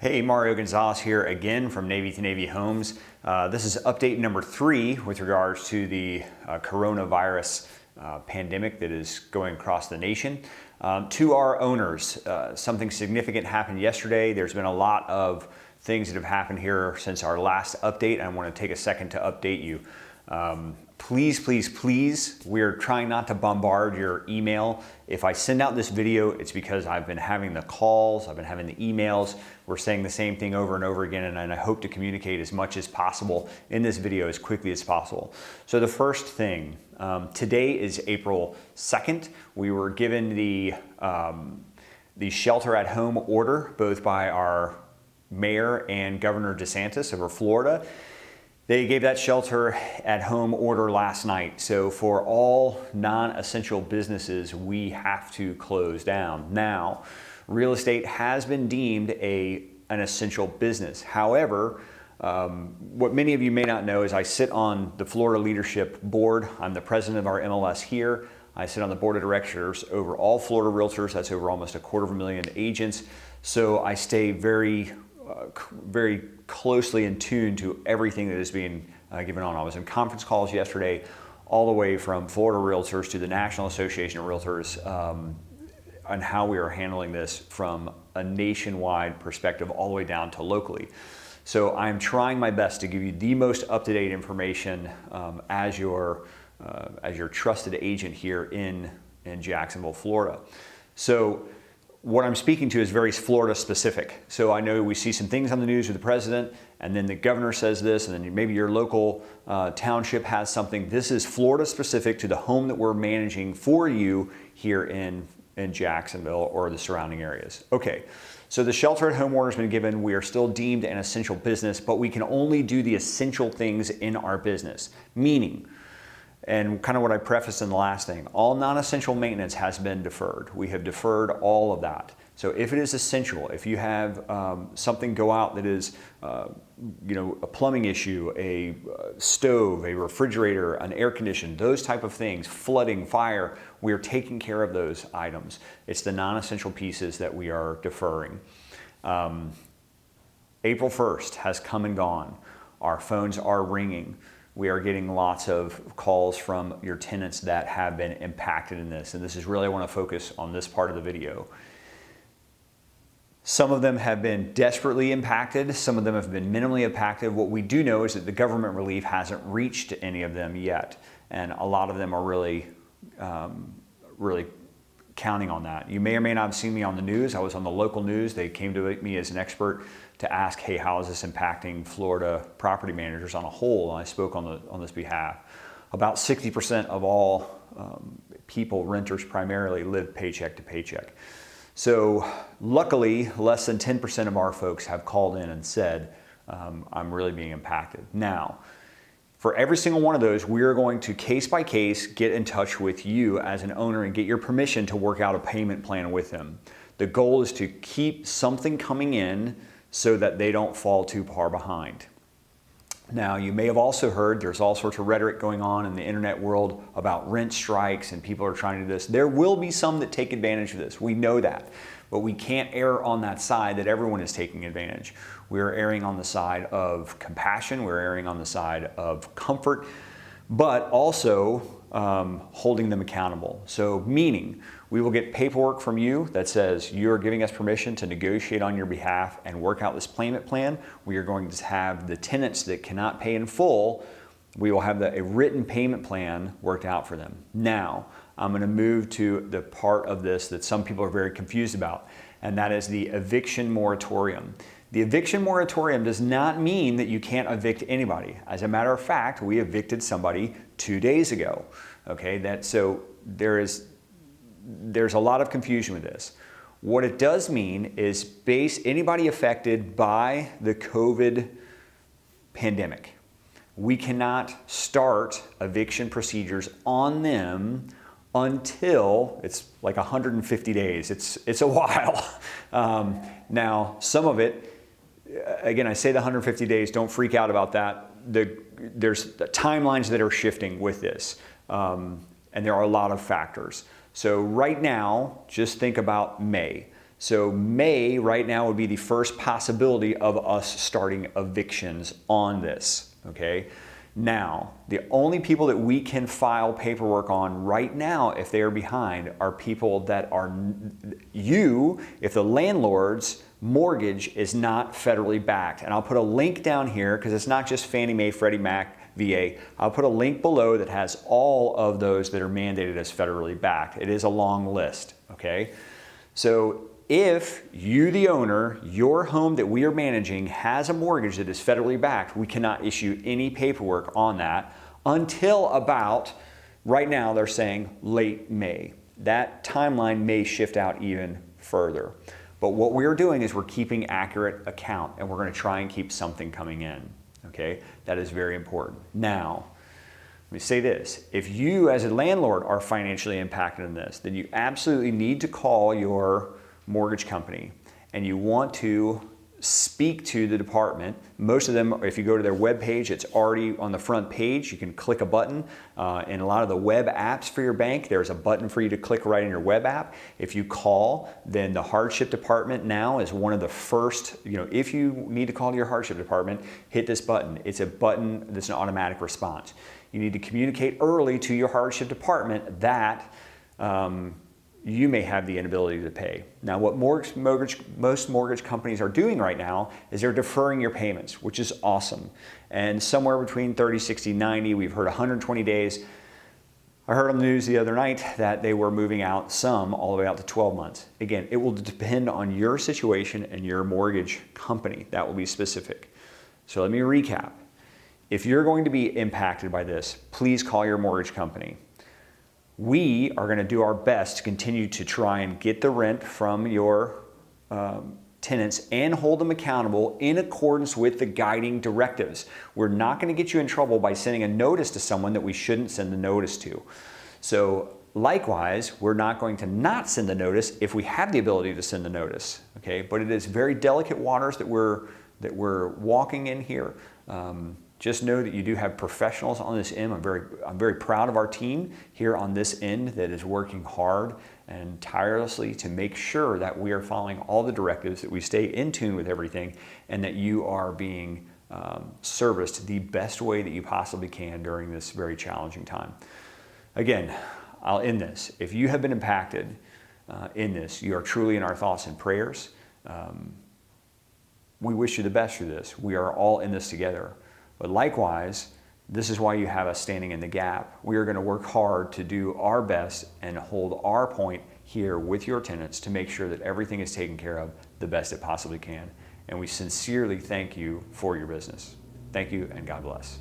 Hey, Mario Gonzalez here again from Navy to Navy Homes. This is update number 3 with regards to the coronavirus pandemic that is going across the nation. To our owners, something significant happened yesterday. There's been a lot of things that have happened here since our last update. I want to take a second to update you. Please, we're trying not to bombard your email. If I send out this video, it's because I've been having the calls, I've been having the emails. We're saying the same thing over and over again, and I hope to communicate as much as possible in this video as quickly as possible. So the first thing, today is April 2nd. We were given the shelter at home order, both by our mayor and Governor DeSantis over Florida. They gave that shelter at home order last night. So for all non-essential businesses, we have to close down. Now, real estate has been deemed an essential business. However, what many of you may not know is I sit on the Florida Leadership Board. I'm the president of our MLS here. I sit on the board of directors over all Florida realtors. That's over almost 250,000 agents. So I stay very closely in tune to everything that is being given on. I was in conference calls yesterday, all the way from Florida Realtors to the National Association of Realtors, on how we are handling this from a nationwide perspective all the way down to locally. So I'm trying my best to give you the most up-to-date information as your trusted agent here in Jacksonville, Florida. So what I'm speaking to is very Florida specific. So I know we see some things on the news with the president, and then the governor says this, and then maybe your local township has something. This is Florida specific to the home that we're managing for you here in Jacksonville or the surrounding areas. Okay, so the shelter at home order has been given. We are still deemed an essential business, but we can only do the essential things in our business. Meaning, and kind of what I prefaced in the last thing, all non-essential maintenance has been deferred. We have deferred all of that. So if it is essential, if you have something go out that is, a plumbing issue, a stove, a refrigerator, an air conditioner, those type of things, flooding, fire, we are taking care of those items. It's the non-essential pieces that we are deferring. April 1st has come and gone. Our phones are ringing. We are getting lots of calls from your tenants that have been impacted in this. And this is really, I want to focus on this part of the video. Some of them have been desperately impacted. Some of them have been minimally impacted. What we do know is that the government relief hasn't reached any of them yet. And a lot of them are really counting on that. You may or may not have seen me on the news. I was on the local news. They came to me as an expert to ask, hey, how is this impacting Florida property managers on a whole? And I spoke on this behalf. About 60% of all people, renters primarily, live paycheck to paycheck. So luckily, less than 10% of our folks have called in and said, I'm really being impacted. Now, for every single one of those, we are going to case by case get in touch with you as an owner and get your permission to work out a payment plan with them. The goal is to keep something coming in so that they don't fall too far behind. Now, you may have also heard there's all sorts of rhetoric going on in the internet world about rent strikes and people are trying to do this. There will be some that take advantage of this. We know that. But we can't err on that side that everyone is taking advantage. We're erring on the side of compassion. We're erring on the side of comfort, but also holding them accountable. So meaning, we will get paperwork from you that says you're giving us permission to negotiate on your behalf and work out this payment plan. We are going to have the tenants that cannot pay in full, we will have a written payment plan worked out for them. Now, I'm going to move to the part of this that some people are very confused about, and that is the eviction moratorium. The eviction moratorium does not mean that you can't evict anybody. As a matter of fact, we evicted somebody 2 days ago. Okay, so there's a lot of confusion with this. What it does mean is anybody affected by the COVID pandemic, we cannot start eviction procedures on them until it's like 150 days. It's a while. Now, some of it, again, I say the 150 days, don't freak out about that. There's the timelines that are shifting with this, and there are a lot of factors. So right now, just think about May. So May right now would be the first possibility of us starting evictions on this, okay? Now, the only people that we can file paperwork on right now if they are behind are people that are if the landlord's mortgage is not federally backed. And I'll put a link down here because it's not just Fannie Mae, Freddie Mac, VA. I'll put a link below that has all of those that are mandated as federally backed. It is a long list, okay? So if you, the owner, your home that we are managing has a mortgage that is federally backed, we cannot issue any paperwork on that until about, right now they're saying late May. That timeline may shift out even further. But what we're doing is we're keeping accurate account and we're going to try and keep something coming in, okay? That is very important. Now, let me say this. If you as a landlord are financially impacted in this, then you absolutely need to call your mortgage company and you want to speak to the department. Most of them, if you go to their web page, it's already on the front page. You can click a button. In a lot of the web apps for your bank, there's a button for you to click right in your web app. If you call, then the hardship department now is one of the first, if you need to call to your hardship department, hit this button. It's a button that's an automatic response. You need to communicate early to your hardship department that you may have the inability to pay. Now, what most mortgage companies are doing right now is they're deferring your payments, which is awesome. And somewhere between 30, 60, 90, we've heard 120 days. I heard on the news the other night that they were moving out some all the way out to 12 months. Again, it will depend on your situation and your mortgage company. That will be specific. So let me recap. If you're going to be impacted by this, please call your mortgage company. We are going to do our best to continue to try and get the rent from your tenants and hold them accountable in accordance with the guiding directives. We're not going to get you in trouble by sending a notice to someone that we shouldn't send the notice to. So likewise, we're not going to not send the notice if we have the ability to send the notice. Okay, but it is very delicate waters that we're walking in here. Just know that you do have professionals on this end. I'm very proud of our team here on this end that is working hard and tirelessly to make sure that we are following all the directives, that we stay in tune with everything, and that you are being serviced the best way that you possibly can during this very challenging time. Again, I'll end this. If you have been impacted in this, you are truly in our thoughts and prayers. We wish you the best through this. We are all in this together. But likewise, this is why you have us standing in the gap. We are going to work hard to do our best and hold our point here with your tenants to make sure that everything is taken care of the best it possibly can. And we sincerely thank you for your business. Thank you and God bless.